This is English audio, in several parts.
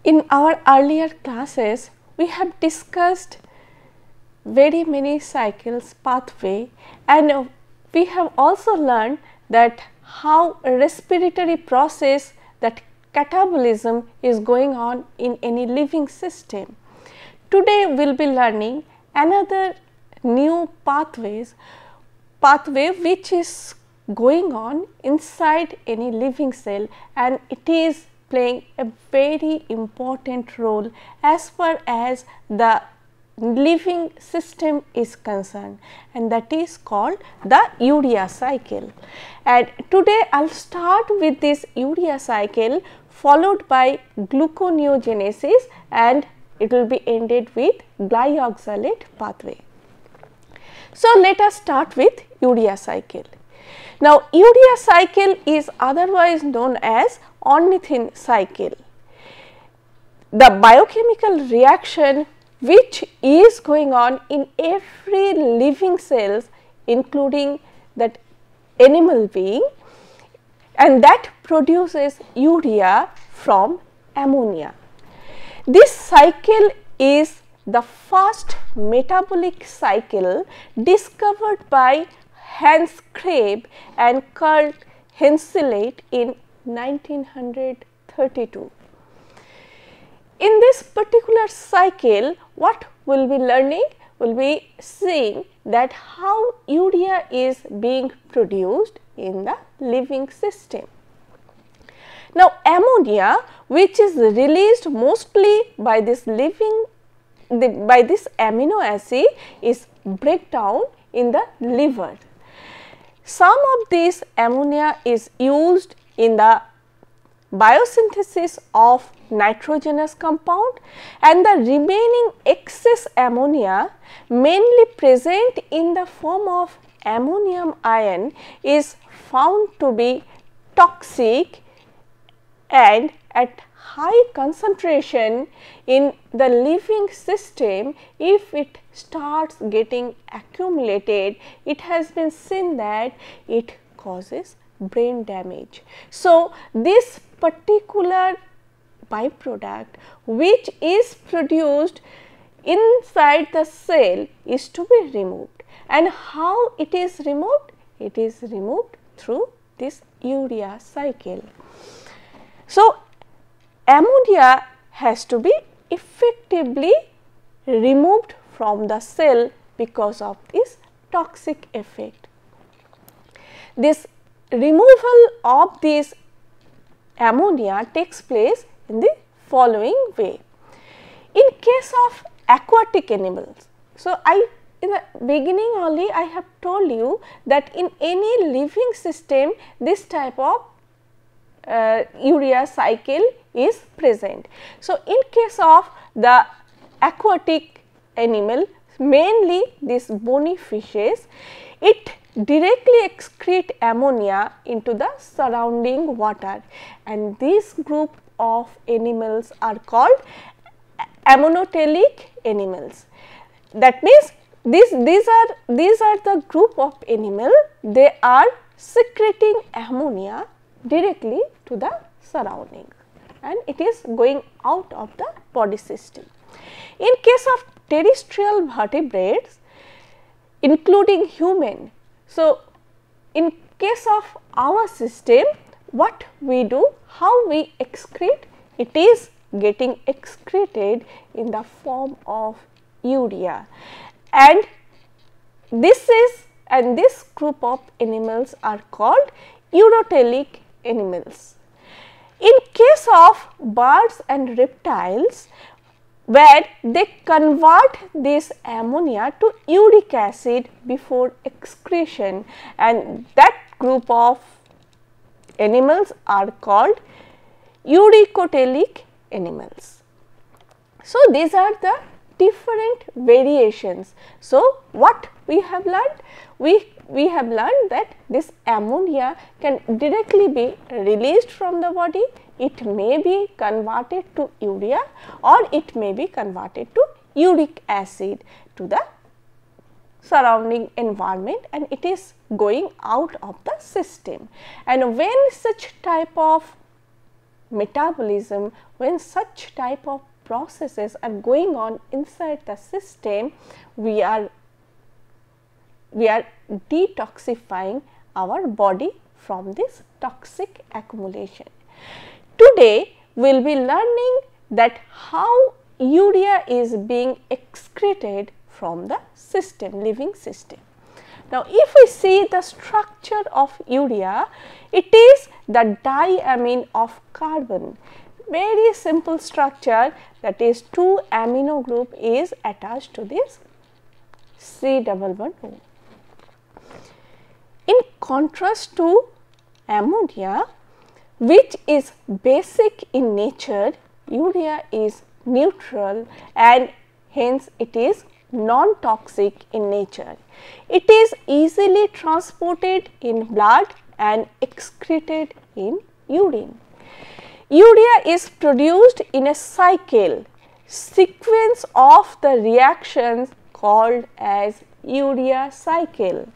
In our earlier classes, we have discussed very many cycles pathway, and we have also learned that how a respiratory process, that catabolism is going on in any living system. Today we will be learning another new pathway which is going on inside any living cell, and it is playing a very important role as far as the living system is concerned, and that is called the urea cycle. And today I will start with this urea cycle, followed by gluconeogenesis, and it will be ended with glyoxylate pathway. So, let us start with urea cycle. Now, urea cycle is otherwise known as ornithine cycle. The biochemical reaction which is going on in every living cells, including that animal being, and that produces urea from ammonia. This cycle is the first metabolic cycle discovered by Hans Krebs and Kurt Henseleit in 1932. In this particular cycle, what we will be learning? We will be seeing that how urea is being produced in the living system. Now, ammonia, which is released mostly by this by this amino acid, is breakdown in the liver. Some of this ammonia is used in the biosynthesis of nitrogenous compound, and the remaining excess ammonia, mainly present in the form of ammonium ion, is found to be toxic, and at high concentration in the living system, if it starts getting accumulated, it has been seen that it causes brain damage. So, this particular byproduct which is produced inside the cell is to be removed, and how it is removed? It is removed through this urea cycle. So, ammonia has to be effectively removed from the cell because of this toxic effect. This removal of this ammonia takes place in the following way. In case of aquatic animals, so in the beginning only I have told you that in any living system this type of urea cycle is present. So, in case of the aquatic animal, mainly these bony fishes, it directly excrete ammonia into the surrounding water, and this group of animals are called ammonotelic animals. That means these are the group of animal, they are secreting ammonia directly to the surrounding, and it is going out of the body system. In case of terrestrial vertebrates, including human, so in case of our system, what we do, how we excrete, it is getting excreted in the form of urea, and this group of animals are called urotelic animals. In case of birds and reptiles, where they convert this ammonia to uric acid before excretion, and that group of animals are called uricotelic animals. So, these are the different variations. So, what we have learned? We have learned that this ammonia can directly be released from the body it may be converted to urea or it may be converted to uric acid to the surrounding environment, and it is going out of the system. And when such type of metabolism, when such type of processes are going on inside the system, we are detoxifying our body from this toxic accumulation. Today we will be learning that how urea is being excreted from the system, living system. Now, if we see the structure of urea, it is the diamine of carbon. Very simple structure, that is 2 amino group is attached to this C11O. In contrast to ammonia, which is basic in nature, urea is neutral and hence it is non-toxic in nature. It is easily transported in blood and excreted in urine. Urea is produced in a cycle, sequence of the reactions called as urea cycle.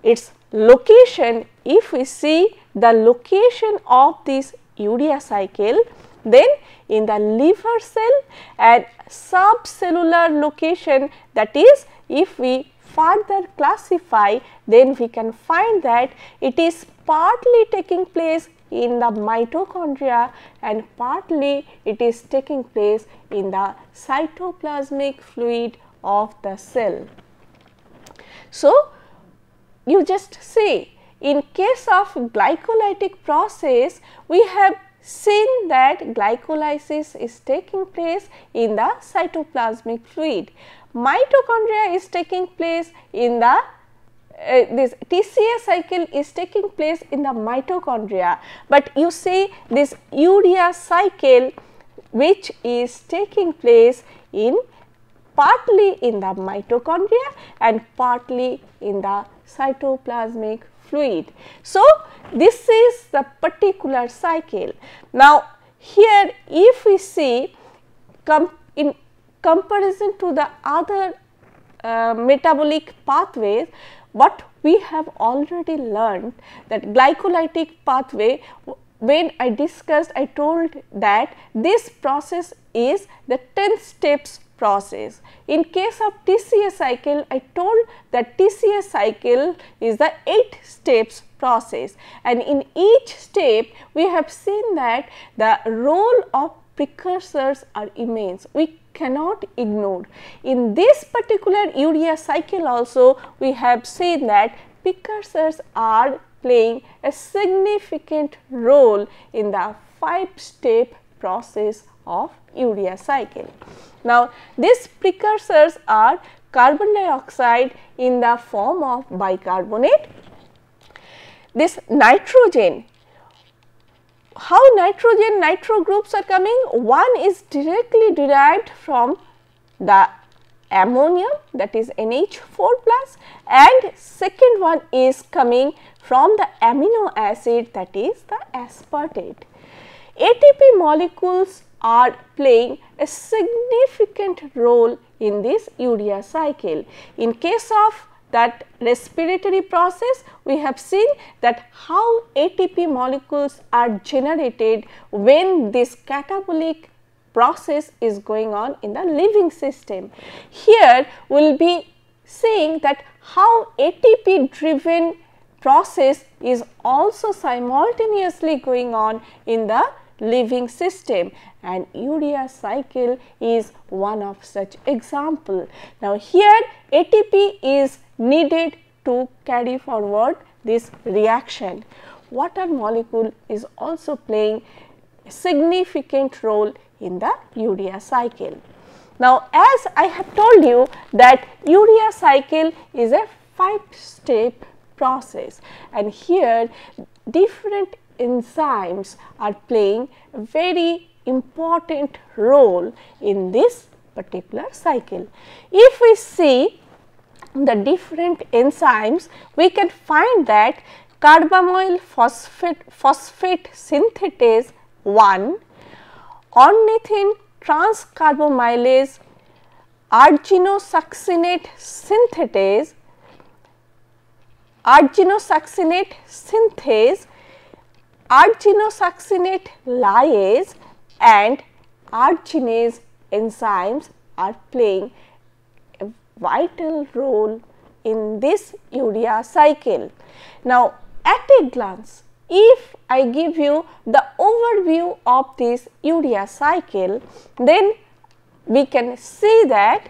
Its location, if we see the location of this urea cycle, then in the liver cell and subcellular location, that is, if we further classify, then we can find that it is partly taking place in the mitochondria and partly it is taking place in the cytoplasmic fluid of the cell. So, you just see, in case of glycolytic process, we have seen that glycolysis is taking place in the cytoplasmic fluid. Mitochondria is taking place in the this TCA cycle is taking place in the mitochondria, but you see this urea cycle which is taking place in partly in the mitochondria and partly in the cytoplasmic fluid. So, this is the particular cycle. Now, here if we see in comparison to the other metabolic pathways, what we have already learned that glycolytic pathway, when I discussed, I told that this process is the 10 steps process. In case of TCA cycle, I told that TCA cycle is the 8 steps process, and in each step we have seen that the role of precursors are immense. We cannot ignore. In this particular urea cycle also, we have seen that precursors are playing a significant role in the 5-step process of urea cycle. Now, these precursors are carbon dioxide in the form of bicarbonate, this nitrogen. How nitrogen nitro groups are coming? One is directly derived from the ammonium, that is NH4 plus, and second one is coming from the amino acid, that is the aspartate. ATP molecules are playing a significant role in this urea cycle. In case of that respiratory process, we have seen that how ATP molecules are generated when this catabolic process is going on in the living system. Here we will be seeing that how ATP driven process is also simultaneously going on in the living system, and urea cycle is one of such example. Now, here ATP is needed to carry forward this reaction. Water molecule is also playing a significant role in the urea cycle. Now, as I have told you that urea cycle is a 5-step process, and here different enzymes are playing a very important role in this particular cycle. If we see the different enzymes, we can find that carbamoyl phosphate synthetase 1, ornithine transcarbamylase arginosuccinate synthase, arginosuccinate lyase and arginase enzymes are playing a vital role in this urea cycle. Now, at a glance, if I give you the overview of this urea cycle, then we can see that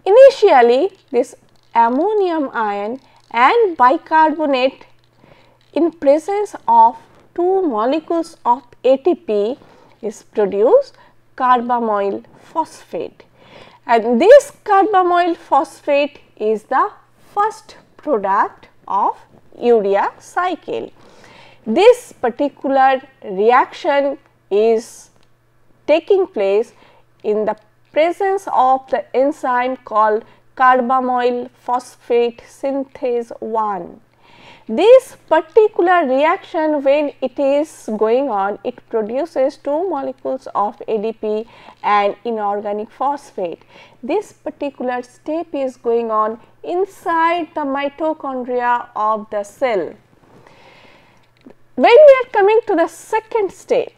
initially this ammonium ion and bicarbonate in presence of two molecules of ATP is produced carbamoyl phosphate, and this carbamoyl phosphate is the first product of urea cycle. This particular reaction is taking place in the presence of the enzyme called carbamoyl phosphate synthase 1. This particular reaction, when it is going on, it produces two molecules of ADP and inorganic phosphate. This particular step is going on inside the mitochondria of the cell. When we are coming to the second step,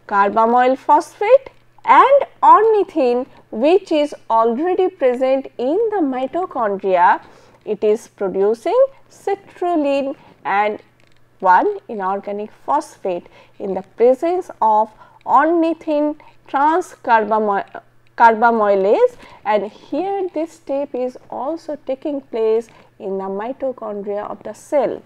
carbamoyl phosphate and ornithine, which is already present in the mitochondria, it is producing citrulline and one inorganic phosphate in the presence of ornithine transcarbamylase, and here this step is also taking place in the mitochondria of the cell.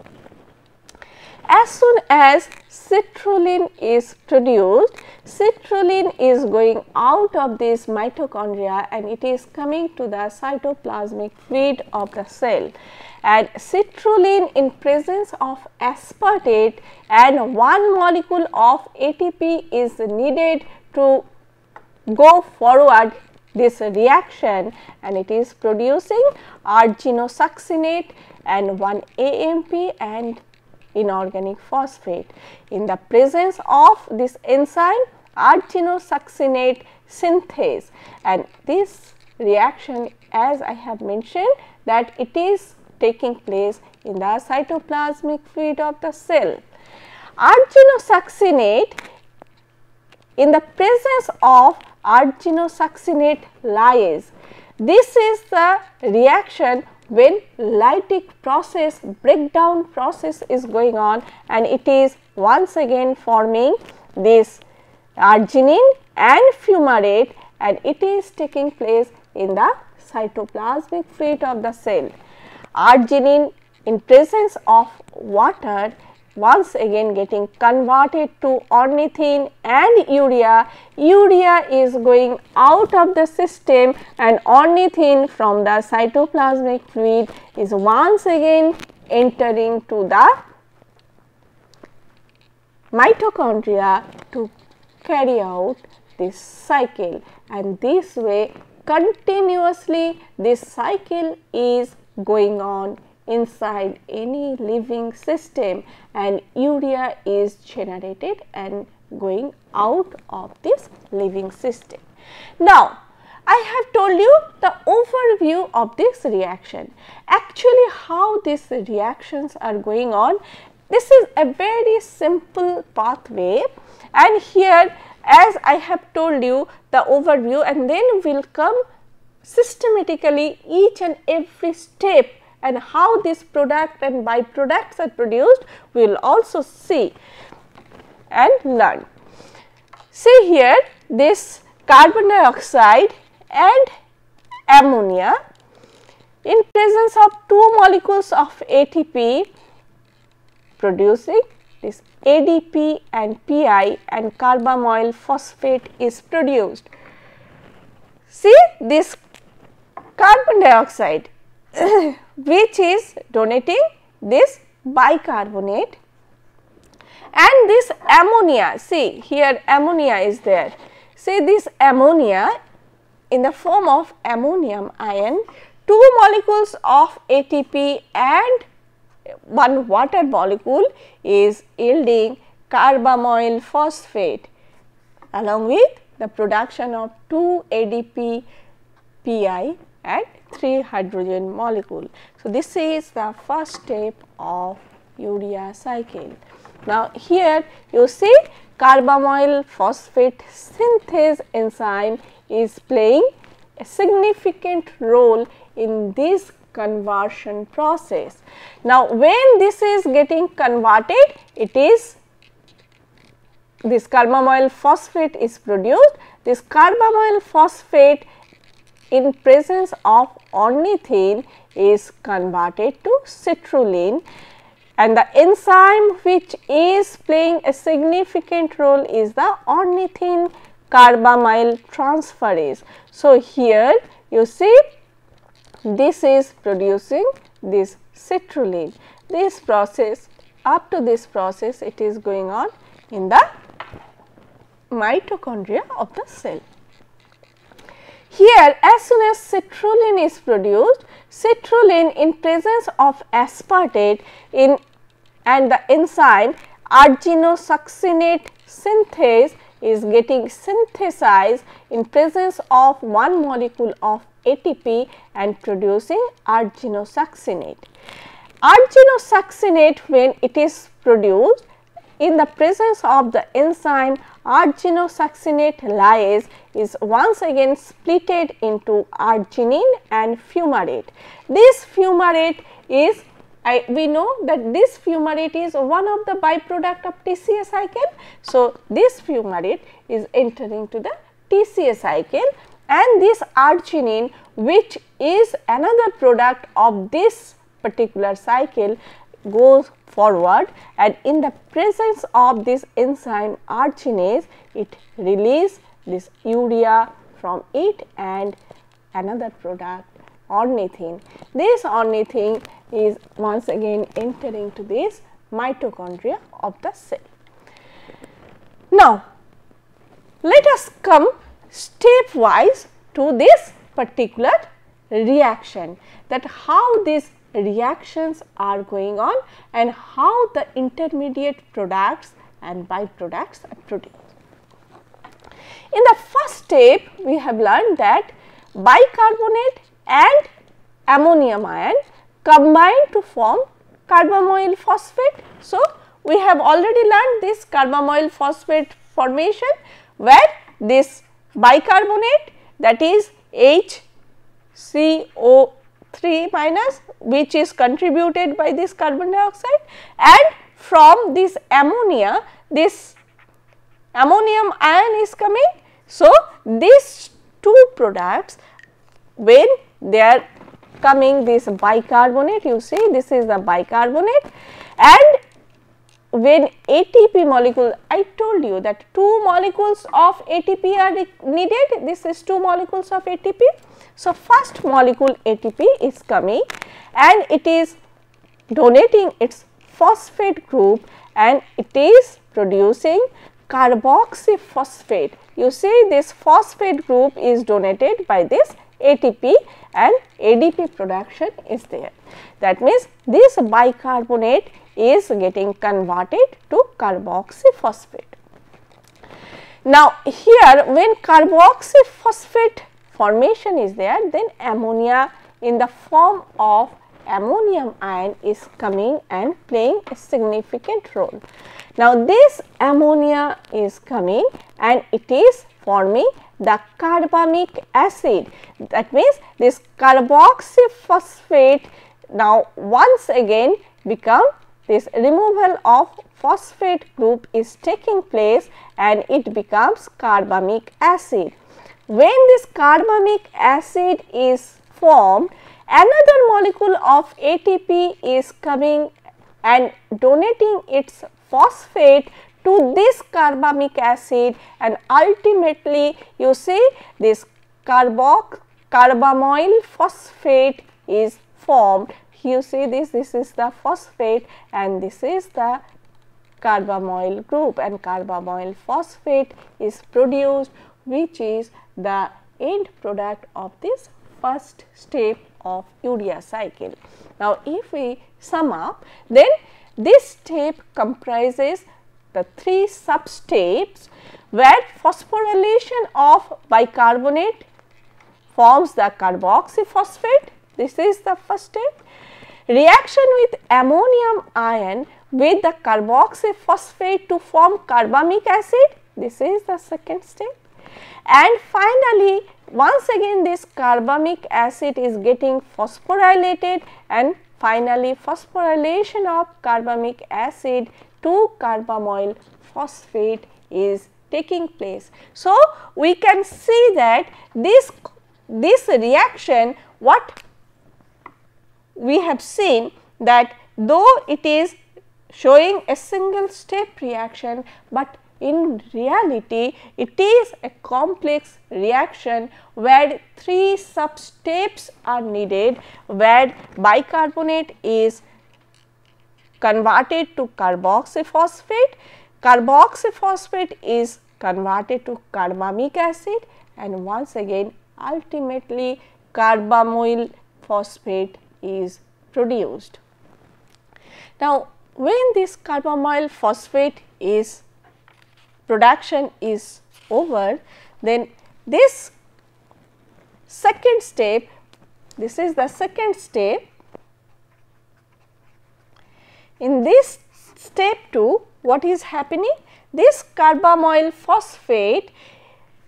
As soon as citrulline is produced, citrulline is going out of this mitochondria and it is coming to the cytoplasmic fluid of the cell, and citrulline in presence of aspartate and one molecule of ATP is needed to go forward this reaction, and it is producing arginosuccinate and one AMP and inorganic phosphate in the presence of this enzyme arginosuccinate synthase, and this reaction, as I have mentioned, that it is taking place in the cytoplasmic fluid of the cell. Arginosuccinate in the presence of arginosuccinate lyase. This is the reaction when lytic process, breakdown process is going on, and it is once again forming this arginine and fumarate, and it is taking place in the cytoplasmic fluid of the cell. Arginine in presence of water once again getting converted to ornithine and urea. Urea is going out of the system, and ornithine from the cytoplasmic fluid is once again entering to the mitochondria to carry out this cycle, and this way continuously this cycle is going on inside any living system, and urea is generated and going out of this living system. Now, I have told you the overview of this reaction. Actually, how these reactions are going on, this is a very simple pathway, and here as I have told you the overview, and then we will come systematically each and every step and how this product and byproducts are produced, we will also see and learn. See here, this carbon dioxide and ammonia in presence of two molecules of ATP producing this ADP and PI, and carbamoyl phosphate is produced. See this carbon dioxide which is donating this bicarbonate, and this ammonia, see here ammonia is there. See this ammonia in the form of ammonium ion, two molecules of ATP and one water molecule is yielding carbamoyl phosphate along with the production of 2 ADP Pi and 3 hydrogen molecule. So, this is the first step of urea cycle. Now, here you see carbamoyl phosphate synthase enzyme is playing a significant role in this conversion process. Now, when this is getting converted, it is this carbamoyl phosphate is produced. This carbamoyl phosphate in presence of ornithine is converted to citrulline, and the enzyme which is playing a significant role is the ornithine carbamyl transferase. So, here you see this is producing this citrulline. This process, up to this process, it is going on in the mitochondria of the cell. Here, as soon as citrulline is produced, citrulline in presence of aspartate and the enzyme arginosuccinate synthase is getting synthesized in presence of one molecule of ATP and producing arginosuccinate. Arginosuccinate, when it is produced in the presence of the enzyme arginosuccinate lyase, is once again splitted into arginine and fumarate. This fumarate is, we know that this fumarate is one of the byproduct of TCA cycle. So, this fumarate is entering to the TCA cycle, and this arginine, which is another product of this particular cycle, goes forward, and in the presence of this enzyme arginase, it releases this urea from it and another product ornithine. This ornithine is once again entering to this mitochondria of the cell. Now, let us come stepwise to this particular reaction, that how these reactions are going on and how the intermediate products and byproducts are produced. In the first step, we have learned that bicarbonate and ammonium ion combine to form carbamoyl phosphate. So, we have already learned this carbamoyl phosphate formation, where this bicarbonate, that is HCO3 minus, which is contributed by this carbon dioxide, and from this ammonia, this ammonium ion is coming. So, these two products, when they are coming, this bicarbonate, you see this is the bicarbonate, and when ATP molecule, I told you that 2 molecules of ATP are needed, this is 2 molecules of ATP. So, first molecule ATP is coming and it is donating its phosphate group and it is producing carboxyphosphate. You see this phosphate group is donated by this ATP and ADP production is there. That means, this bicarbonate is getting converted to carboxyphosphate. Now, here when carboxyphosphate formation is there, then ammonia in the form of ammonium ion is coming and playing a significant role. Now, this ammonia is coming and it is forming the carbamic acid. That means, this carboxyphosphate now once again become this removal of phosphate group is taking place and it becomes carbamic acid. When this carbamic acid is formed, another molecule of ATP is coming and donating its phosphate to this carbamic acid, and ultimately you see this carbamoyl phosphate is formed. You see this is the phosphate and this is the carbamoyl group, and carbamoyl phosphate is produced, which is the end product of this first step of urea cycle. Now, if we sum up, then this step comprises the 3 substeps where phosphorylation of bicarbonate forms the carboxyphosphate. This is the first step. Reaction with ammonium ion with the carboxyphosphate to form carbamic acid. This is the second step. And finally, once again this carbamic acid is getting phosphorylated, and finally phosphorylation of carbamic acid to carbamyl phosphate is taking place. So, we can see that this reaction, what we have seen, that though it is showing a single step reaction, but in reality it is a complex reaction where 3 substeps are needed, where bicarbonate is converted to carboxyphosphate, carboxyphosphate is converted to carbamic acid, and once again ultimately carbamyl phosphate is produced. Now, when this carbamyl phosphate is production is over, then this second step, this is the second step. In this step 2, what is happening? This carbamyl phosphate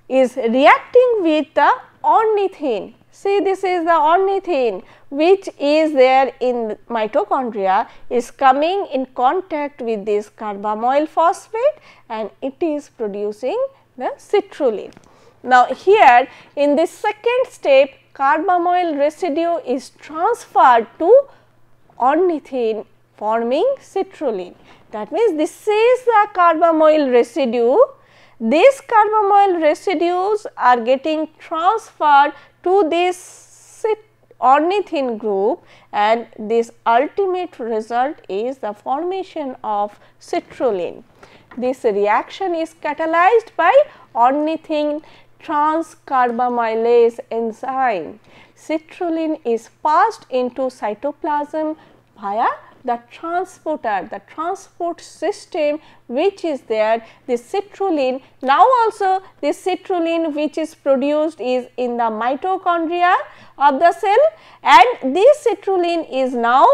is reacting with the ornithine. See, this is the ornithine which is there in mitochondria, is coming in contact with this carbamyl phosphate, and it is producing the citrulline. Now, here in this second step, carbamyl residue is transferred to ornithine forming citrulline. That means, this is the carbamyl residue. These carbamyl residues are getting transferred to this ornithine group, and this ultimate result is the formation of citrulline. This reaction is catalyzed by ornithine transcarbamylase enzyme. Citrulline is passed into cytoplasm via the transporter, the transport system which is there. This citrulline, now also this citrulline which is produced is in the mitochondria of the cell, and this citrulline is now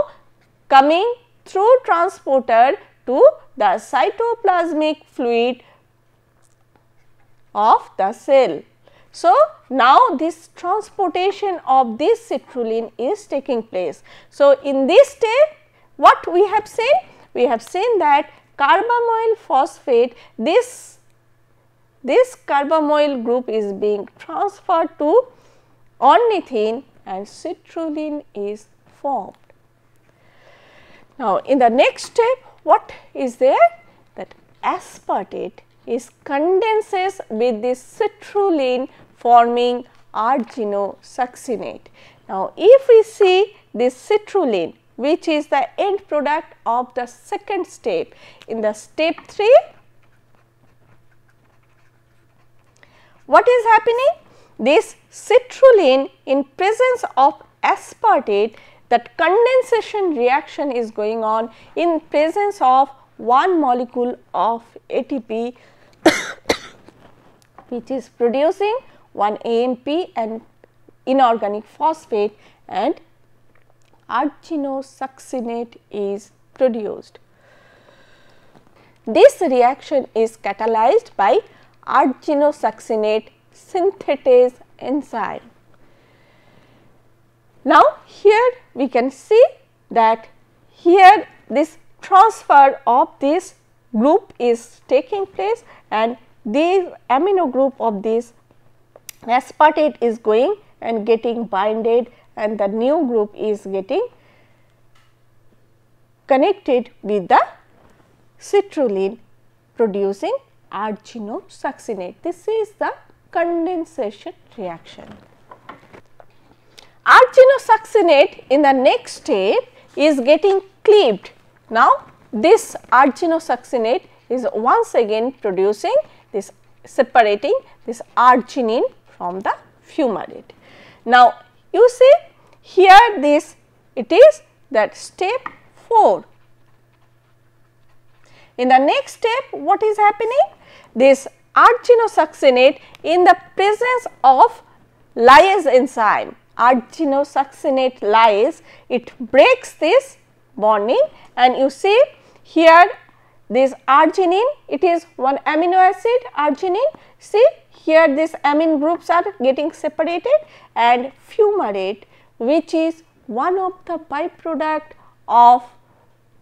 coming through transporter to the cytoplasmic fluid of the cell. So, now this transportation of this citrulline is taking place. So, in this step, what we have seen? We have seen that carbamyl phosphate, this carbamyl group is being transferred to ornithine and citrulline is formed. Now, in the next step, what is there? That aspartate is condenses with this citrulline forming arginosuccinate. Now, if we see this citrulline, which is the end product of the second step, in the step 3, what is happening? This citrulline in presence of aspartate, that condensation reaction is going on in presence of one molecule of ATP which is producing one AMP and inorganic phosphate, and arginosuccinate is produced. This reaction is catalyzed by arginosuccinate synthetase enzyme. Now, here we can see that here this transfer of this group is taking place, and the amino group of this aspartate is going and getting binded, and the new group is getting connected with the citrulline producing arginosuccinate. This is the condensation reaction. Arginosuccinate in the next step is getting cleaved. Now, this arginosuccinate is once again producing this, separating this arginine from the fumarate. Now, you see here this, it is that step 4. In the next step, what is happening? This arginosuccinate in the presence of lyase enzyme, arginosuccinate lyase, it breaks this bonding, and you see here this arginine, it is one amino acid arginine. See here this amine groups are getting separated, and fumarate, which is one of the byproduct of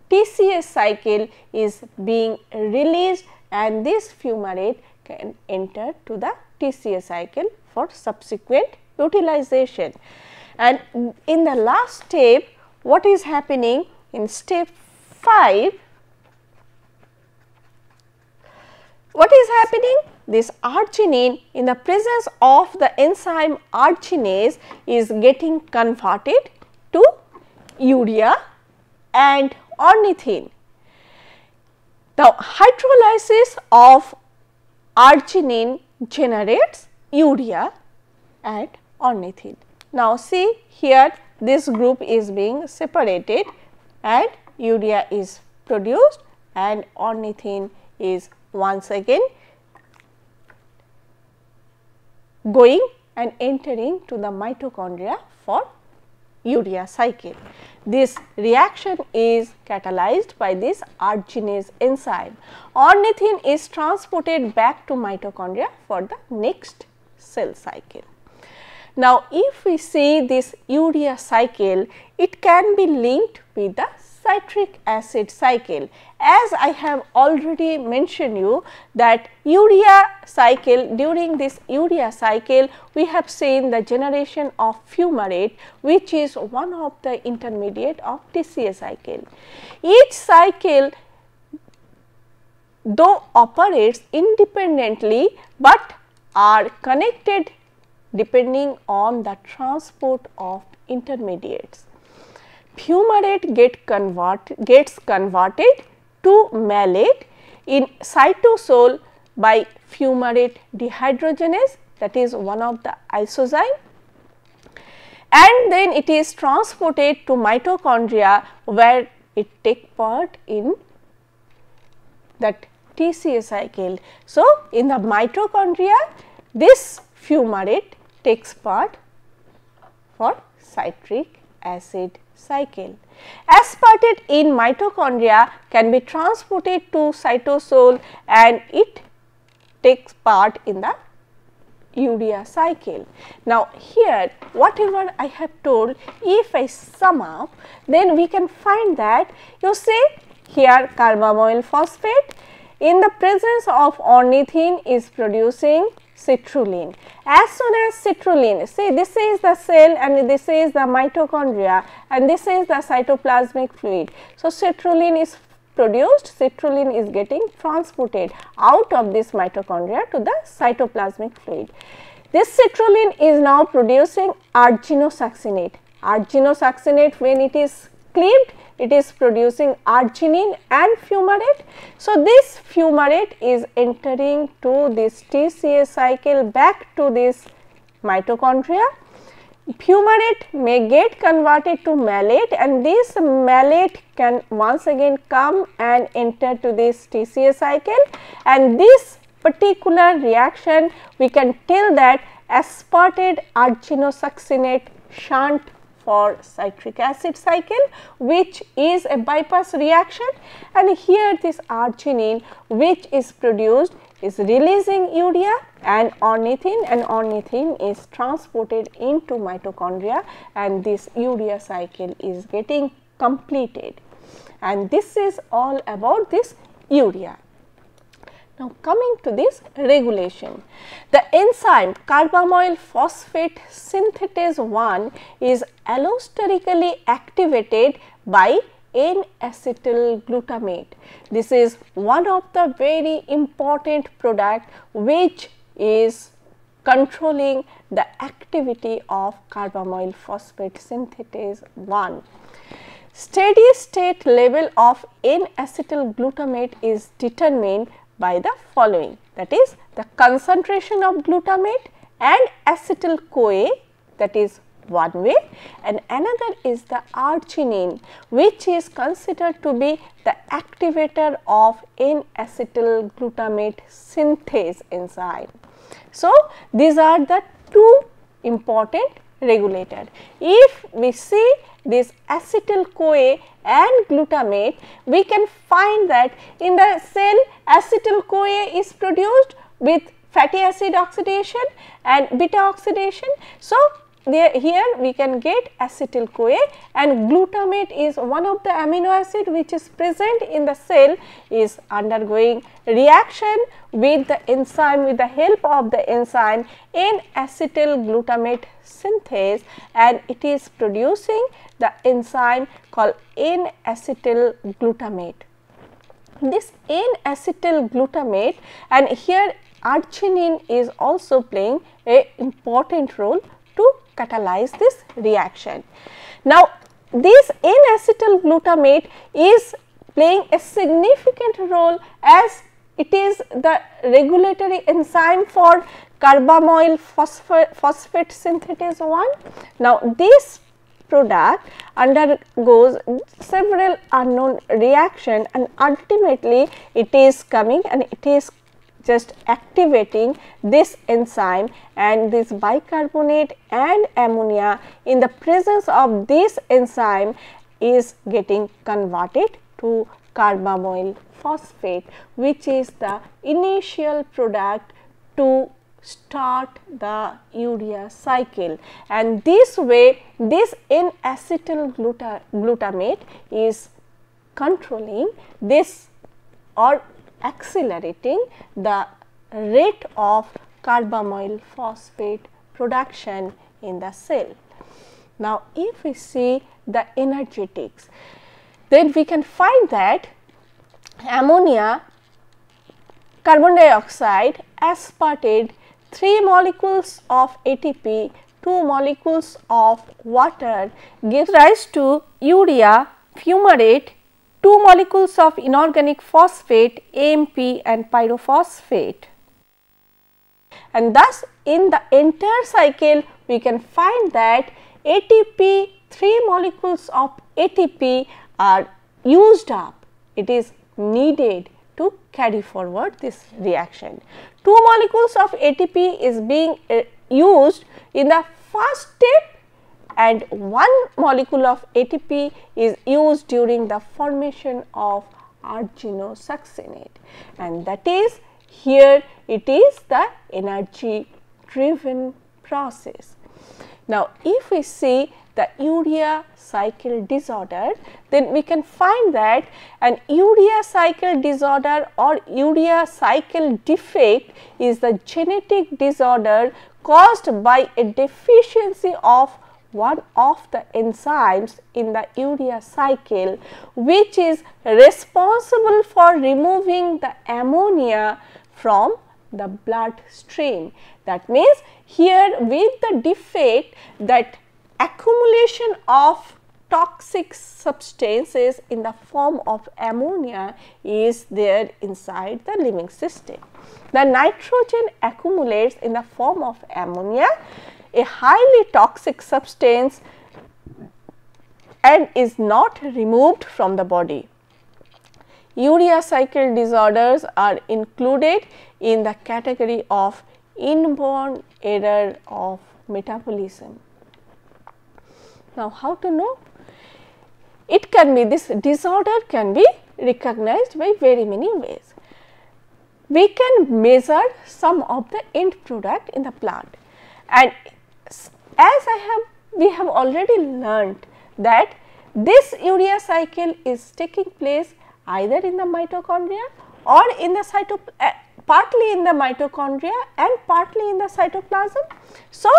TCA cycle, is being released, and this fumarate can enter to the TCA cycle for subsequent utilization. And in the last step, what is happening in step 5? What is happening? This arginine in the presence of the enzyme arginase is getting converted to urea and ornithine. The hydrolysis of arginine generates urea and ornithine. Now, see here this group is being separated and urea is produced and ornithine is once again going and entering to the mitochondria for urea cycle. This reaction is catalyzed by this arginase enzyme. Ornithine is transported back to mitochondria for the next cell cycle. Now, if we see this urea cycle, it can be linked with the citric acid cycle. As I have already mentioned you that urea cycle, during this urea cycle we have seen the generation of fumarate, which is one of the intermediate of TCA cycle. Each cycle though operates independently, but are connected depending on the transport of intermediates. Fumarate gets converted to malate in cytosol by fumarate dehydrogenase, that is one of the isozyme, and then it is transported to mitochondria where it takes part in that TCA cycle. So, in the mitochondria this fumarate takes part for citric acid cycle. Aspartate in mitochondria can be transported to cytosol and it takes part in the urea cycle. Now, here whatever I have told, if I sum up, then we can find that you see here carbamoyl phosphate in the presence of ornithine is producing citrulline. As soon as citrulline, see this is the cell and this is the mitochondria and this is the cytoplasmic fluid. So, citrulline is produced, citrulline is getting transported out of this mitochondria to the cytoplasmic fluid. This citrulline is now producing arginosuccinate. Arginosuccinate, when it is cleaved, it is producing arginine and fumarate. So, this fumarate is entering to this TCA cycle back to this mitochondria. Fumarate may get converted to malate and this malate can once again come and enter to this TCA cycle, and this particular reaction we can tell that aspartate arginosuccinate shunt for citric acid cycle, which is a bypass reaction, and here this arginine which is produced is releasing urea and ornithine is transported into mitochondria and this urea cycle is getting completed, and this is all about this urea. Now, coming to this regulation, the enzyme carbamoyl phosphate synthetase 1 is allosterically activated by N-acetyl glutamate. This is one of the very important product which is controlling the activity of carbamoyl phosphate synthetase 1. Steady state level of N-acetyl glutamate is determined by the following, that is the concentration of glutamate and acetyl CoA, that is one way, and another is the arginine, which is considered to be the activator of N-acetyl glutamate synthase enzyme. So, these are the two important regulator. If we see this acetyl-CoA and glutamate, we can find that in the cell acetyl-CoA is produced with fatty acid oxidation and beta oxidation. So, here we can get acetyl-CoA, and glutamate is one of the amino acid which is present in the cell, is undergoing reaction with the enzyme, with the help of the enzyme N-acetyl glutamate synthase, and it is producing the enzyme called N-acetyl glutamate. This N-acetyl glutamate, and here arginine is also playing a important role to catalyze this reaction. Now, this N-acetyl glutamate is playing a significant role as it is the regulatory enzyme for carbamoyl phosphate synthetase 1. Now, this product undergoes several unknown reaction, and ultimately it is coming and it is just activating this enzyme, and this bicarbonate and ammonia in the presence of this enzyme is getting converted to carbamoyl phosphate, which is the initial product to start the urea cycle, and this way this N-acetyl glutamate is controlling this or accelerating the rate of carbamoyl phosphate production in the cell. Now, if we see the energetics, then we can find that ammonia, carbon dioxide, aspartate, 3 molecules of ATP, 2 molecules of water gives rise to urea, fumarate, 2 molecules of inorganic phosphate, AMP and pyrophosphate. And thus, in the entire cycle, we can find that ATP, 3 molecules of ATP are used up. It is needed to carry forward this reaction. 2 molecules of ATP is being used in the first step, and 1 molecule of ATP is used during the formation of arginosuccinate, and that is here it is the energy driven process. Now, if we see the urea cycle disorder, then we can find that an urea cycle disorder or urea cycle defect is the genetic disorder caused by a deficiency of one of the enzymes in the urea cycle, which is responsible for removing the ammonia from the blood stream. That means, here with the defect, that accumulation of toxic substances in the form of ammonia is there inside the living system. The nitrogen accumulates in the form of ammonia, a highly toxic substance, and is not removed from the body. Urea cycle disorders are included in the category of inborn error of metabolism. Now, how to know? It can be, this disorder can be recognized by very many ways. We can measure some of the end product in the blood, and as we have already learned that this urea cycle is taking place either in the mitochondria or in the partly in the mitochondria and partly in the cytoplasm. So,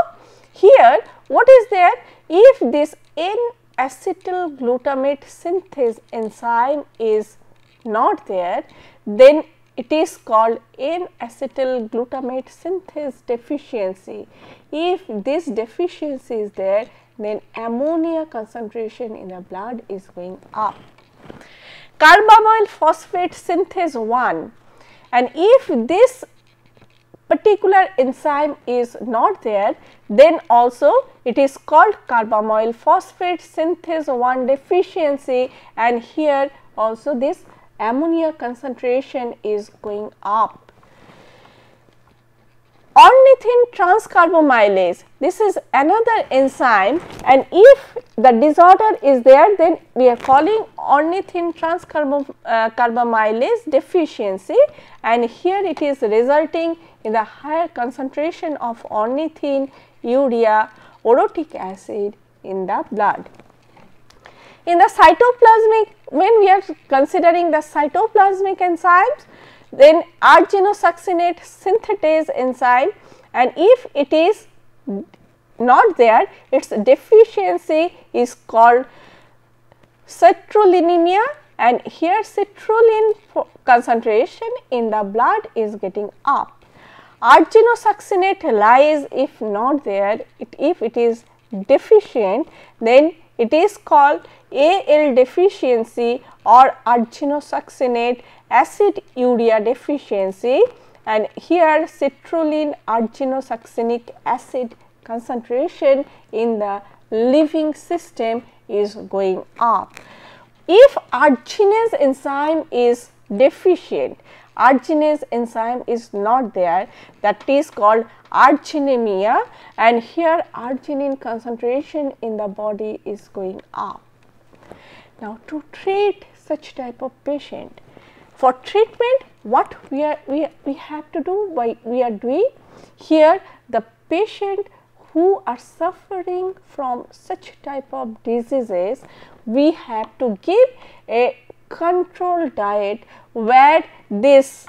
here what is there? If this N-acetyl glutamate synthase enzyme is not there, then it is called N-acetyl glutamate synthase deficiency. If this deficiency is there, then ammonia concentration in the blood is going up. Carbamoyl phosphate synthase 1, and if this particular enzyme is not there, then also it is called carbamyl phosphate synthase 1 deficiency, and here also this ammonia concentration is going up. Ornithine transcarbamylase, this is another enzyme, and if the disorder is there, then we are calling ornithine transcarbamylase deficiency, and here it is resulting in the higher concentration of ornithine, urea, orotic acid in the blood. In the cytoplasmic, when we are considering the cytoplasmic enzymes, then arginine synthetase enzyme, and if it is not there, its deficiency is called citrullinemia, and here citrulline concentration in the blood is getting up. Arginosuccinate lyase, if not there, if it is deficient, then it is called AL deficiency or arginosuccinate acid urea deficiency, and here citrulline arginosuccinic acid concentration in the living system is going up. If arginase enzyme is deficient, arginase enzyme is not there, that is called arginemia, and here arginine concentration in the body is going up. Now, to treat such type of patient, for treatment what we have to do, we are doing here, the patient who are suffering from such type of diseases, we have to give a controlled diet where this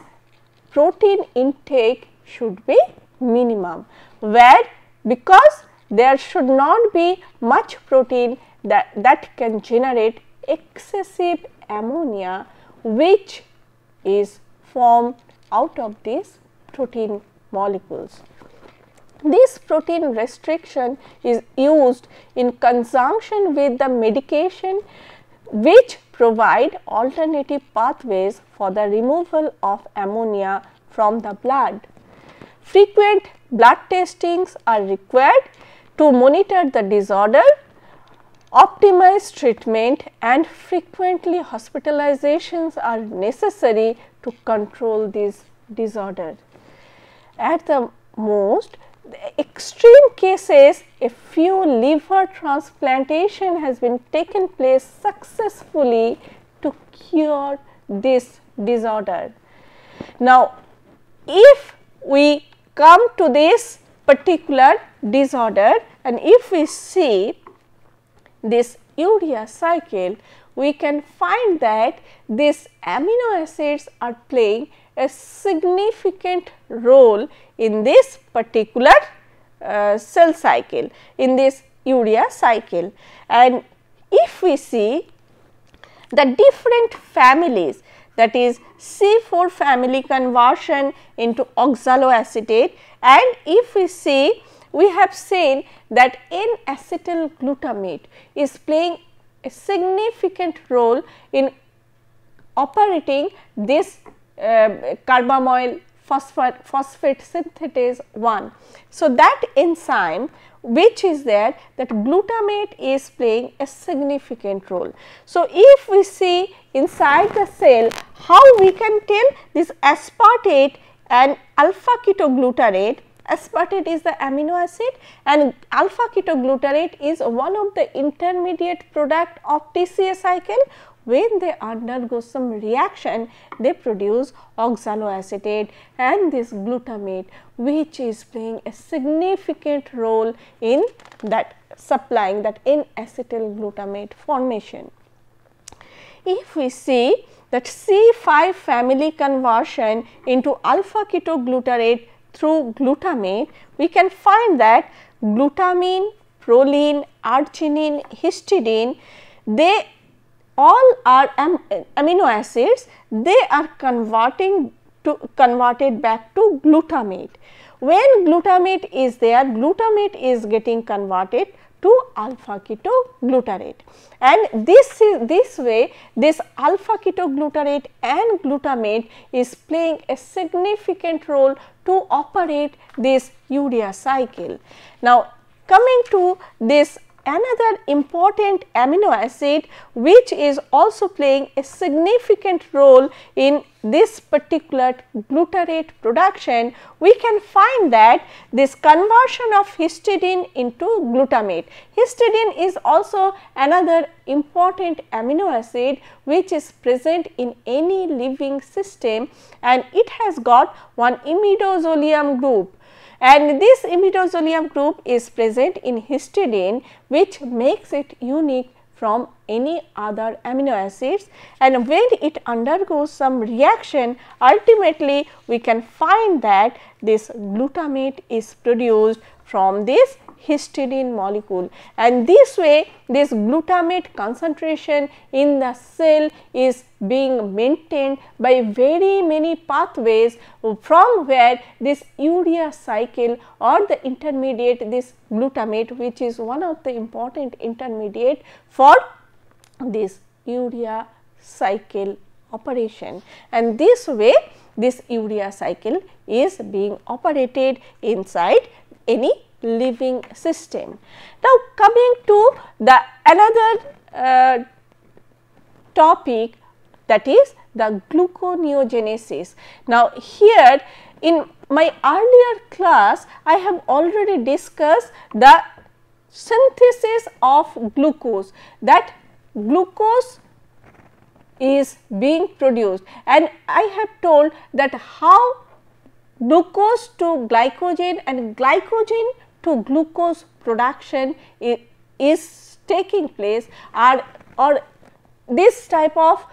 protein intake should be minimum, where because there should not be much protein that can generate excessive ammonia, which is formed out of these protein molecules. This protein restriction is used in conjunction with the medication which provide alternative pathways for the removal of ammonia from the blood. Frequent blood testings are required to monitor the disorder, optimize treatment, and frequently hospitalizations are necessary to control this disorder. At the most extreme cases, a few liver transplantation has been taken place successfully to cure this disorder. Now, if we come to this particular disorder, and if we see this urea cycle, we can find that these amino acids are playing a significant role in this particular cell cycle, in this urea cycle. And if we see the different families, that is C4 family conversion into oxaloacetate, and if we see, we have seen that N-acetyl glutamate is playing a significant role in operating this carbamyl phosphate synthetase 1. So, that enzyme which is there, that glutamate is playing a significant role. So, if we see inside the cell, how we can tell this aspartate and alpha ketoglutarate, aspartate is the amino acid and alpha ketoglutarate is one of the intermediate product of TCA cycle. When they undergo some reaction, they produce oxaloacetate and this glutamate, which is playing a significant role in that supplying that N-acetyl glutamate formation. If we see that C5 family conversion into alpha ketoglutarate through glutamate, we can find that glutamine, proline, arginine, histidine, they all are amino acids, they are converted back to glutamate. When glutamate is there, glutamate is getting converted to alpha ketoglutarate, and this way this alpha ketoglutarate and glutamate is playing a significant role to operate this urea cycle. Now, coming to this another important amino acid which is also playing a significant role in this particular glutarate production, we can find that this conversion of histidine into glutamate. Histidine is also another important amino acid which is present in any living system, and it has got one imidazolium group. And this imidazolium group is present in histidine, which makes it unique from any other amino acids, and when it undergoes some reaction, ultimately we can find that this glutamate is produced from this histidine molecule, and this way this glutamate concentration in the cell is being maintained by very many pathways from where this urea cycle or the intermediate, this glutamate, which is one of the important intermediate for this urea cycle operation, and this way this urea cycle is being operated inside any living system. Now, coming to the another topic, that is the gluconeogenesis. Now, here in my earlier class I have already discussed the synthesis of glucose, that glucose is being produced, and I have told that how glucose to glycogen and glycogen to glucose production is taking place, or this type of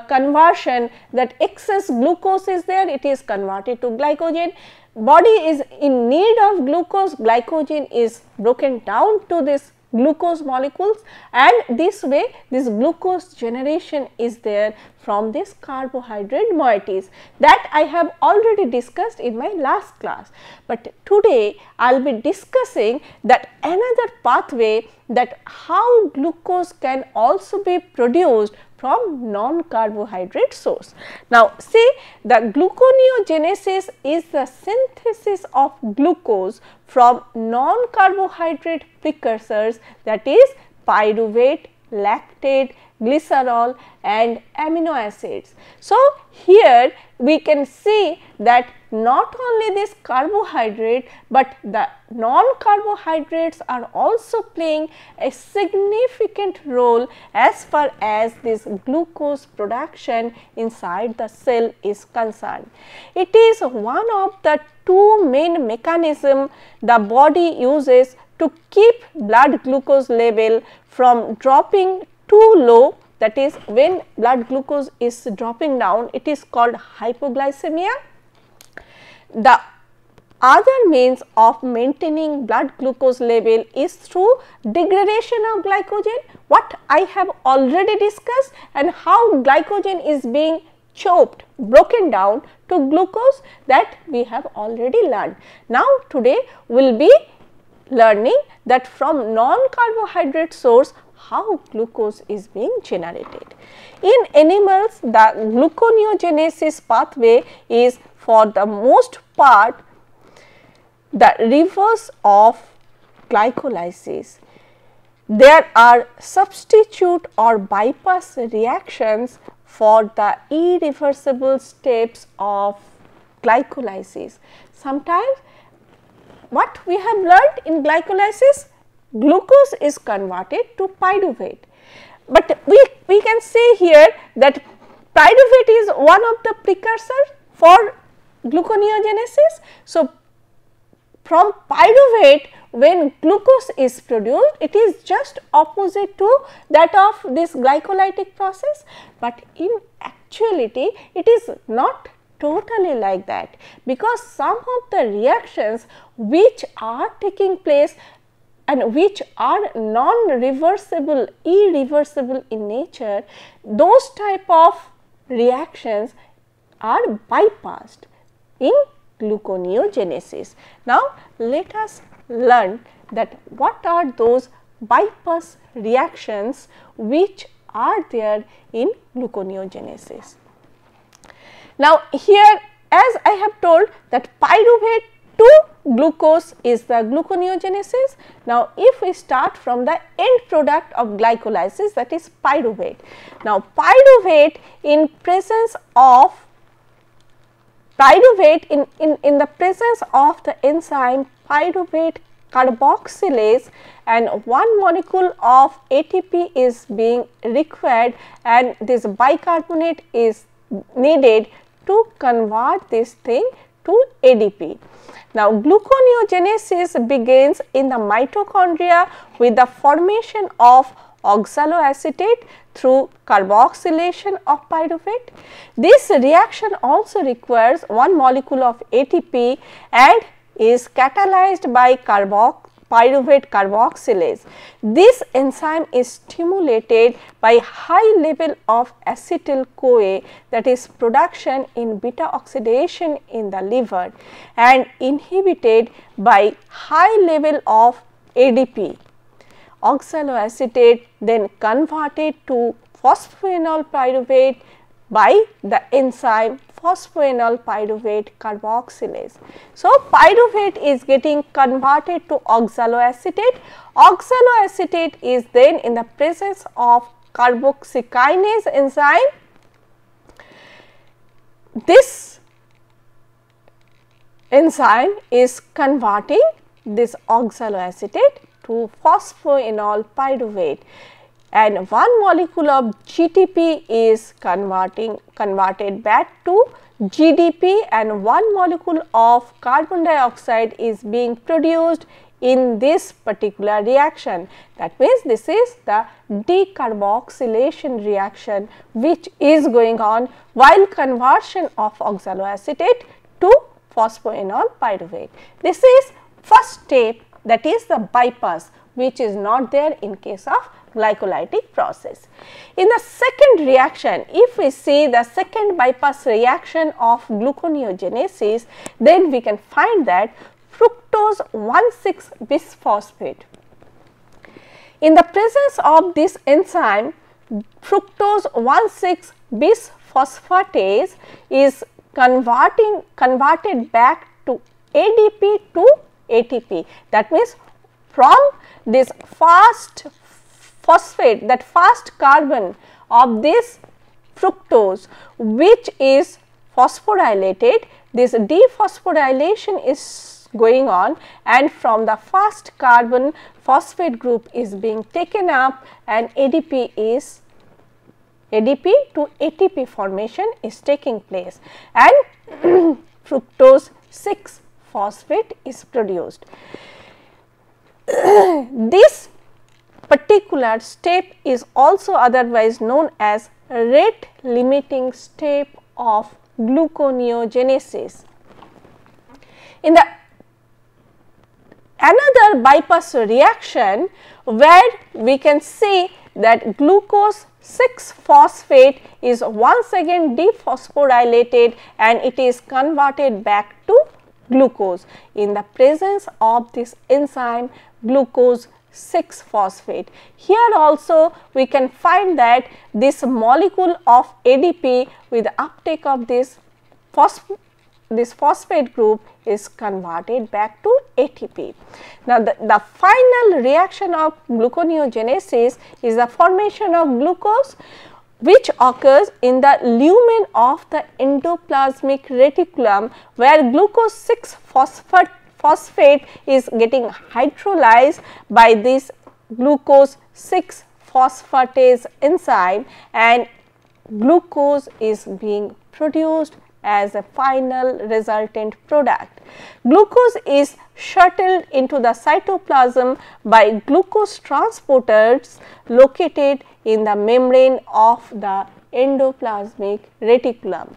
conversion, that excess glucose is there, it is converted to glycogen. Body is in need of glucose, glycogen is broken down to this glucose molecules, and this way this glucose generation is there from this carbohydrate moieties, that I have already discussed in my last class. But today I will be discussing that another pathway, that how glucose can also be produced from non-carbohydrate source. Now, see, the gluconeogenesis is the synthesis of glucose from non-carbohydrate precursors, that is pyruvate, lactate, glycerol and amino acids. So, here we can see that not only this carbohydrate, but the non-carbohydrates are also playing a significant role as far as this glucose production inside the cell is concerned. It is one of the two main mechanisms the body uses to keep blood glucose level from dropping too low, that is when blood glucose is dropping down, it is called hypoglycemia. The other means of maintaining blood glucose level is through degradation of glycogen, what I have already discussed, and how glycogen is being chopped, broken down to glucose, that we have already learned. Now, today we will be learning that from non-carbohydrate source how glucose is being generated. In animals, the gluconeogenesis pathway is for the most part the reverse of glycolysis. There are substitute or bypass reactions for the irreversible steps of glycolysis. Sometimes what we have learned in glycolysis, glucose is converted to pyruvate, but we can see here that pyruvate is one of the precursors for gluconeogenesis. So, from pyruvate when glucose is produced, it is just opposite to that of this glycolytic process, but in actuality it is not totally like that, because some of the reactions which are taking place and which are non-reversible, irreversible in nature, those type of reactions are bypassed in gluconeogenesis. Now, let us learn that what are those bypass reactions which are there in gluconeogenesis. Now, here as I have told that pyruvate to glucose is the gluconeogenesis. Now, if we start from the end product of glycolysis, that is pyruvate. Now, pyruvate in presence of in the presence of the enzyme pyruvate carboxylase, and one molecule of ATP is being required, and this bicarbonate is needed to convert this thing to ADP. Now, gluconeogenesis begins in the mitochondria with the formation of oxaloacetate through carboxylation of pyruvate. This reaction also requires one molecule of ATP and is catalyzed by pyruvate carboxylase. This enzyme is stimulated by high level of acetyl-CoA, that is production in beta oxidation in the liver, and inhibited by high level of ADP. Oxaloacetate then converted to phosphoenol pyruvate by the enzyme phosphoenol pyruvate carboxylase. So, pyruvate is getting converted to oxaloacetate. Oxaloacetate is then in the presence of carboxykinase enzyme. This enzyme is converting this oxaloacetate to phosphoenol pyruvate, and one molecule of GTP is converted back to GDP, and one molecule of carbon dioxide is being produced in this particular reaction. That means, this is the decarboxylation reaction which is going on while conversion of oxaloacetate to phosphoenol pyruvate. This is first step, that is the bypass, which is not there in case of glycolytic process. In the second reaction, if we see the second bypass reaction of gluconeogenesis, then we can find that fructose 1,6-bisphosphate. In the presence of this enzyme, fructose 1,6-bisphosphatase is converted back to ADP to ATP. That means, from this fast phosphate, that fast carbon of this fructose which is phosphorylated, this dephosphorylation is going on, and from the fast carbon phosphate group is being taken up, and ADP to ATP formation is taking place, and fructose 6-phosphate is produced. This particular step is also otherwise known as rate limiting step of gluconeogenesis. In the another bypass reaction where we can see that glucose 6-phosphate is once again dephosphorylated and it is converted back to glucose in the presence of this enzyme glucose 6-phosphate. Here also we can find that this molecule of ADP with uptake of this phosphate group is converted back to ATP. Now, the final reaction of gluconeogenesis is the formation of glucose, which occurs in the lumen of the endoplasmic reticulum, where glucose 6-phosphate is getting hydrolyzed by this glucose 6-phosphatase enzyme, and glucose is being produced as a final resultant product. Glucose is shuttled into the cytoplasm by glucose transporters located in the membrane of the endoplasmic reticulum.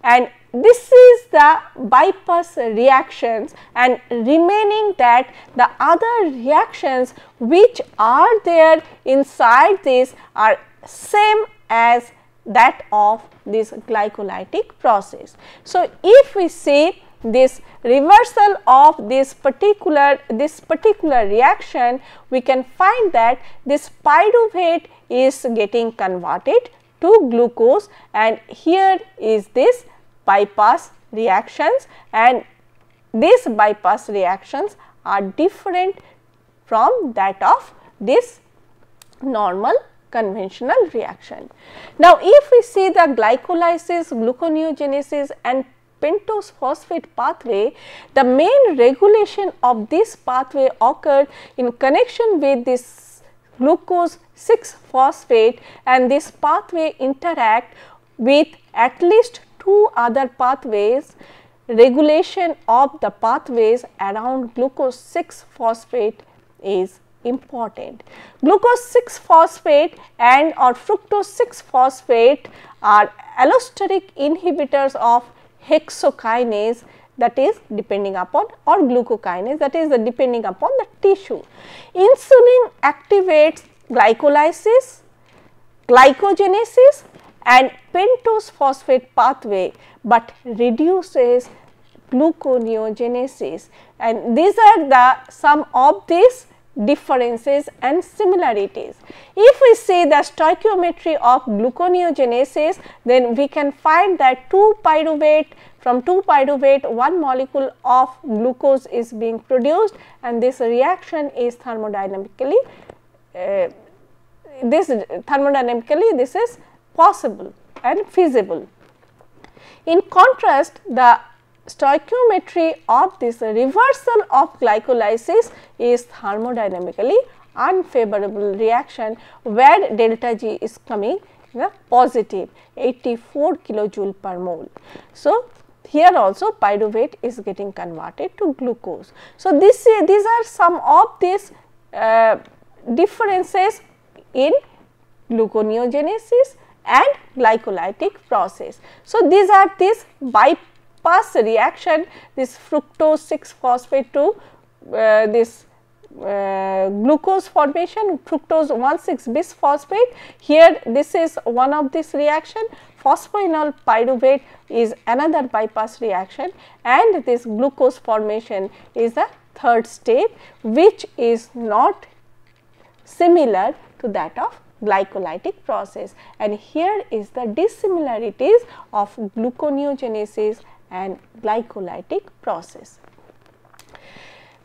And this is the bypass reactions, and remaining that the other reactions which are there inside this are same as that of this glycolytic process. So, if we see this reversal of this particular reaction, we can find that this pyruvate is getting converted to glucose, and here is this bypass reactions, and these bypass reactions are different from that of this normal conventional reaction. Now, if we see the glycolysis, gluconeogenesis and pentose phosphate pathway, the main regulation of this pathway occurred in connection with this glucose 6 phosphate, and this pathway interact with at least 2 other pathways. Regulation of the pathways around glucose 6 phosphate is important. Glucose 6 phosphate and or fructose 6 phosphate are allosteric inhibitors of hexokinase, that is depending upon, or glucokinase, that is depending upon the tissue. Insulin activates glycolysis, glycogenesis and pentose phosphate pathway, but reduces gluconeogenesis, and these are the some of these differences and similarities. If we see the stoichiometry of gluconeogenesis, then we can find that from 2 pyruvate 1 molecule of glucose is being produced, and this reaction is thermodynamically this is possible and feasible. In contrast, the stoichiometry of this reversal of glycolysis is thermodynamically unfavorable reaction, where delta G is coming positive 84 kilojoule per mole. So, here also pyruvate is getting converted to glucose. So, these are some of these differences in gluconeogenesis and glycolytic process. So, these are this bypass reaction, this fructose 6 phosphate to this glucose formation, fructose 1,6 bisphosphate. Here this is one of this reaction, phosphoenol pyruvate is another bypass reaction, and this glucose formation is the third step, which is not similar to that of glycolytic process, and here is the dissimilarities of gluconeogenesis and glycolytic process.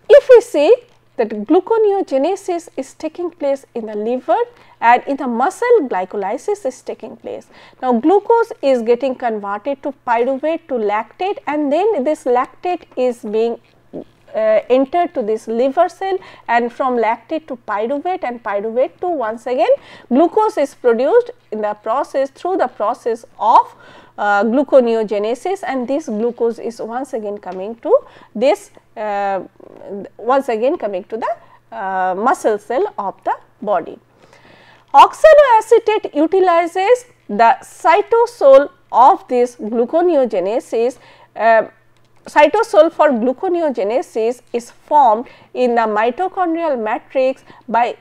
If we see that gluconeogenesis is taking place in the liver and in the muscle, glycolysis is taking place. Now, glucose is getting converted to pyruvate to lactate, and then this lactate is being entered to this liver cell, and from lactate to pyruvate and pyruvate to once again glucose is produced in the process through the process of gluconeogenesis, and this glucose is once again coming to this the muscle cell of the body. Oxaloacetate utilizes the cytosol of this gluconeogenesis. Cytosol for gluconeogenesis is formed in the mitochondrial matrix by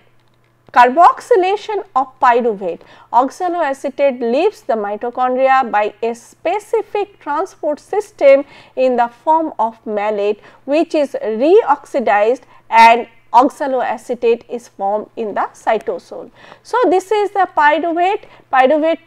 carboxylation of pyruvate. Oxaloacetate leaves the mitochondria by a specific transport system in the form of malate, which is reoxidized, and oxaloacetate is formed in the cytosol. So, this is the pyruvate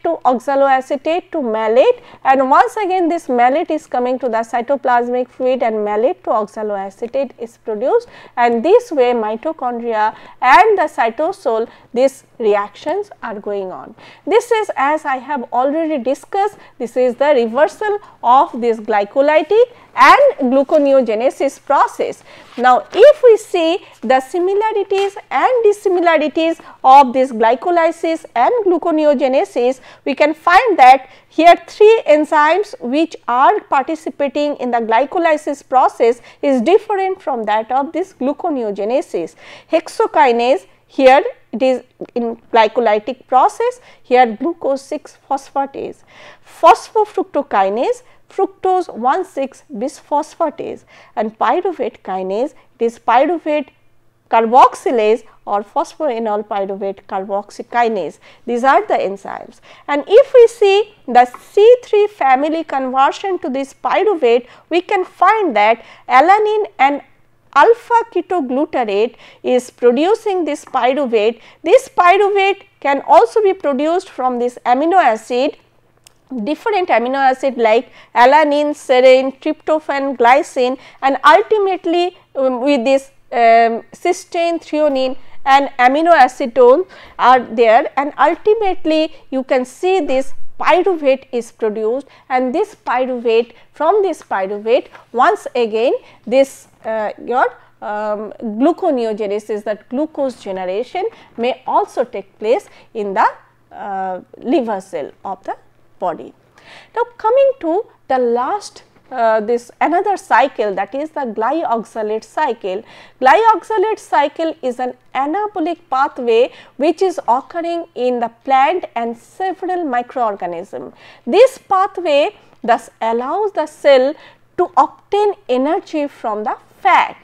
to oxaloacetate to malate, and once again this malate is coming to the cytoplasmic fluid and malate to oxaloacetate is produced, and this way mitochondria and the cytosol, these reactions are going on. This is, as I have already discussed, this is the reversal of this glycolytic and gluconeogenesis process. Now, if we see the similarities and dissimilarities of this glycolysis and gluconeogenesis, we can find that here 3 enzymes which are participating in the glycolysis process is different from that of this gluconeogenesis. Hexokinase, here it is in glycolytic process, here glucose 6 phosphatase, phosphofructokinase, fructose 1,6 bisphosphatase, and pyruvate kinase, it is pyruvate carboxylase or phosphoenol pyruvate carboxykinase. These are the enzymes. And if we see the C3 family conversion to this pyruvate, we can find that alanine and alpha ketoglutarate is producing this pyruvate. This pyruvate can also be produced from this amino acid, different amino acid like alanine, serine, tryptophan, glycine, and ultimately with this cysteine, threonine and amino acetone are there, and ultimately you can see this pyruvate is produced, and this pyruvate, from this pyruvate once again this your gluconeogenesis, that glucose generation may also take place in the liver cell of the body. Now, coming to the last this another cycle, that is the glyoxylate cycle. Glyoxylate cycle is an anabolic pathway which is occurring in the plant and several microorganisms. This pathway thus allows the cell to obtain energy from the fat.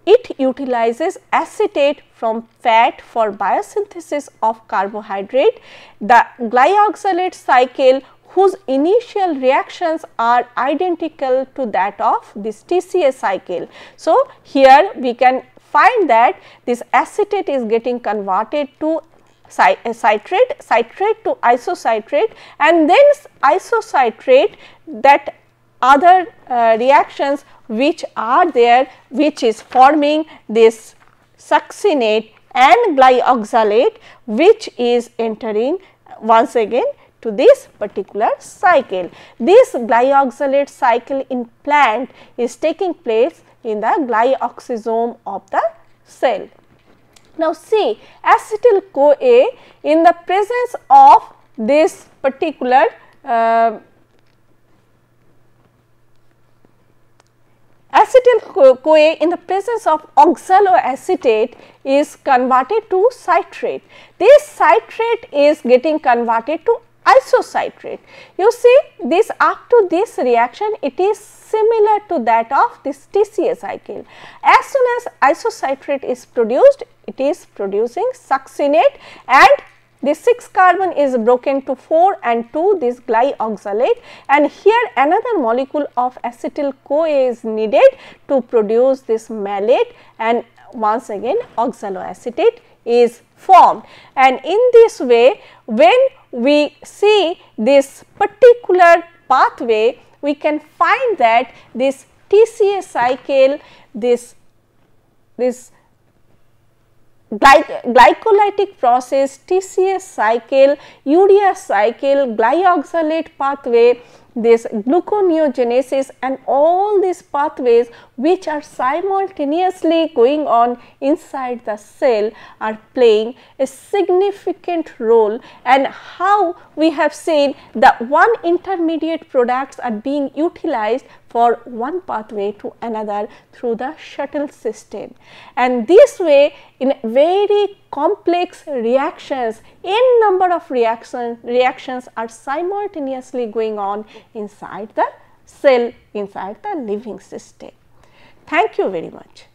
It utilizes acetate from fat for biosynthesis of carbohydrate. The glyoxylate cycle, whose initial reactions are identical to that of this TCA cycle. So, here we can find that this acetate is getting converted to citrate, citrate to isocitrate, and then isocitrate, that other reactions which are there, which is forming this succinate and glyoxylate, which is entering once again to this particular cycle. This glyoxylate cycle in plant is taking place in the glyoxysome of the cell. Now, see, acetyl CoA in the presence of this particular acetyl CoA in the presence of oxaloacetate is converted to citrate. This citrate is getting converted to isocitrate. You see, this after this reaction, it is similar to that of this TCA cycle. As soon as isocitrate is produced, it is producing succinate, and the 6 carbon is broken to 4 and 2, this glyoxylate, and here another molecule of acetyl CoA is needed to produce this malate, and once again oxaloacetate is formed. And in this way, when we see this particular pathway, we can find that this TCA cycle, this glycolytic process, TCA cycle, urea cycle, glyoxylate pathway, this gluconeogenesis, and all these pathways which are simultaneously going on inside the cell are playing a significant role, and how we have seen that one intermediate products are being utilized for one pathway to another through the shuttle system. And this way, in very complex reactions, n number of reactions are simultaneously going on inside the cell, inside the living system. Thank you very much.